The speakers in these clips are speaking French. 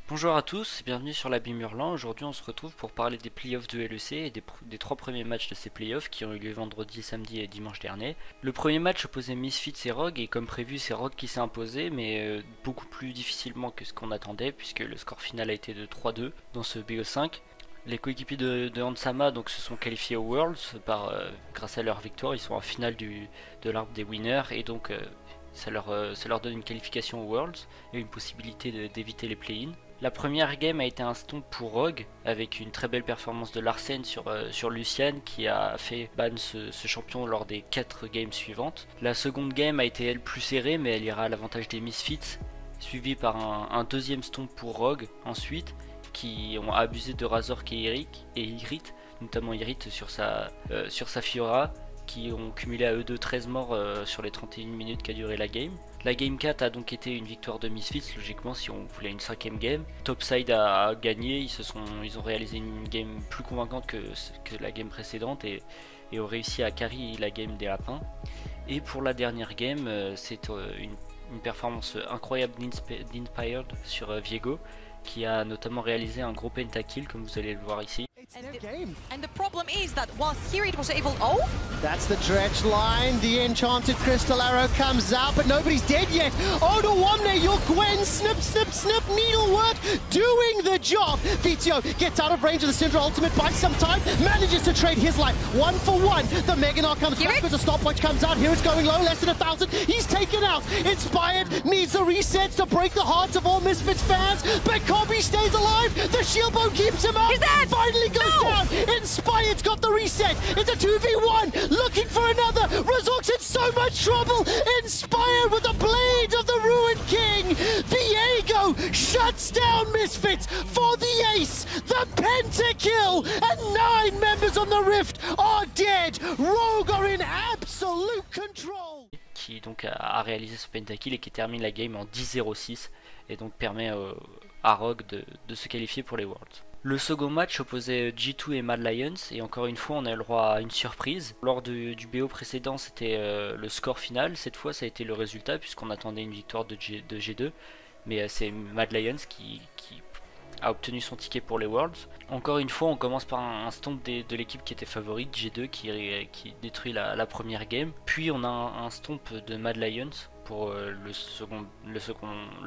Bonjour à tous et bienvenue sur l'Abîme Hurlant. Aujourd'hui on se retrouve pour parler des playoffs de LEC et des trois premiers matchs de ces playoffs qui ont eu lieu vendredi, samedi et dimanche dernier. Le premier match opposait Misfits et Rogue et comme prévu c'est Rogue qui s'est imposé mais beaucoup plus difficilement que ce qu'on attendait puisque le score final a été de 3-2 dans ce BO5. Les coéquipiers de Hansama donc, se sont qualifiés aux Worlds grâce à leur victoire. Ils sont en finale de l'arbre des winners et donc ça leur donne une qualification aux Worlds et une possibilité d'éviter les play-in. La première game a été un stomp pour Rogue avec une très belle performance de Larsen sur Lucian qui a fait ban ce champion lors des 4 games suivantes. La seconde game a été elle plus serrée mais elle ira à l'avantage des Misfits, suivi par un deuxième stomp pour Rogue ensuite, qui ont abusé de Razork et Irit, notamment Irit sur sa Fiora, qui ont cumulé à eux deux 13 morts sur les 31 minutes qu'a duré la game. La game 4 a donc été une victoire de Misfits, logiquement si on voulait une 5ème game. Topside a gagné, ils ont réalisé une game plus convaincante que la game précédente et ont réussi à carry la game des lapins. Et pour la dernière game, c'est une performance incroyable d'Inspired sur Viego, qui a notamment réalisé un gros pentakill comme vous allez le voir ici. And the problem is that whilst Hirit was able... Oh! That's the dredge line. The enchanted crystal arrow comes out, but nobody's dead yet. Oda Wamne, your Gwen, snip, snip, snip, needlework, doing the job. Vizio gets out of range of the Syndra ultimate, buys some time, manages to trade his life 1 for 1. The Meganar comes back as a stopwatch comes out. Here it's going low, less than 1,000. He's taken out. Inspired needs the resets to break the hearts of all Misfits fans, but Kobe stays alive. The shield bow keeps him up. He's dead. Finally goes down. Inspired's got the reset. It's a 2v1. Looking for another. Razork's in so much trouble. Inspired with the blade of the Ruined King. Viego shuts down Misfits for the ace. The pentakill. And 9 members on the Rift are dead. Rogue are in absolute control. Qui donc a réalisé ce pentakill et qui termine la game en 10-0-6 et donc permet à Rogue de se qualifier pour les Worlds. Le second match opposait G2 et Mad Lions et encore une fois on a le droit à une surprise. Lors du BO précédent c'était le score final, cette fois ça a été le résultat puisqu'on attendait une victoire de G2 mais c'est Mad Lions qui a obtenu son ticket pour les Worlds. Encore une fois on commence par un stomp de l'équipe qui était favorite, G2 qui détruit la première game, puis on a un stomp de Mad Lions pour le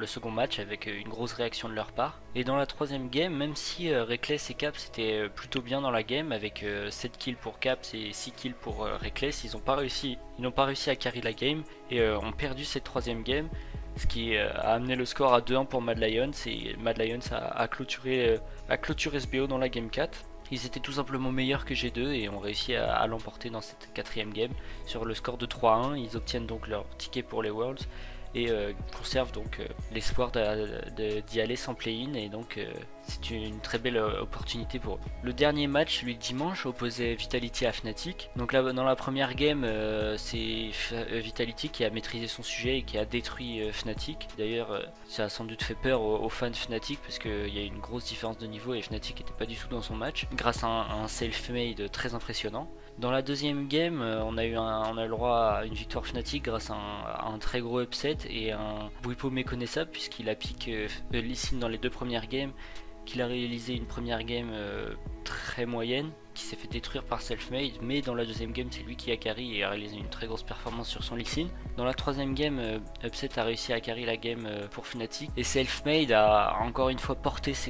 second match avec une grosse réaction de leur part. Et dans la troisième game, même si Reckless et Caps étaient plutôt bien dans la game avec 7 kills pour Caps et 6 kills pour Reckless, ils n'ont pas réussi à carry la game et ont perdu cette troisième game, ce qui a amené le score à 2-1 pour Mad Lions et Mad Lions a clôturé ce BO dans la game 4. Ils étaient tout simplement meilleurs que G2 et ont réussi à l'emporter dans cette quatrième game sur le score de 3-1. Ils obtiennent donc leur ticket pour les Worlds et conservent donc l'espoir d'y aller sans play-in et donc c'est une très belle opportunité pour eux. Le dernier match, celui de dimanche, opposait Vitality à Fnatic. Donc là, dans la première game, c'est Vitality qui a maîtrisé son sujet et qui a détruit Fnatic. D'ailleurs, ça a sans doute fait peur aux fans de Fnatic parce qu'il y a une grosse différence de niveau et Fnatic n'était pas du tout dans son match grâce à un self-made très impressionnant. Dans la deuxième game, on a eu le droit à une victoire Fnatic grâce à un très gros upset et un Bwipo méconnaissable puisqu'il a pick Lee Sin dans les deux premières games, qu'il a réalisé une première game très moyenne, qui s'est fait détruire par Selfmade, mais dans la deuxième game c'est lui qui a carry et a réalisé une très grosse performance sur son Lee Sin. Dans la troisième game, Upset a réussi à carry la game pour Fnatic et Selfmade a encore une fois porté ses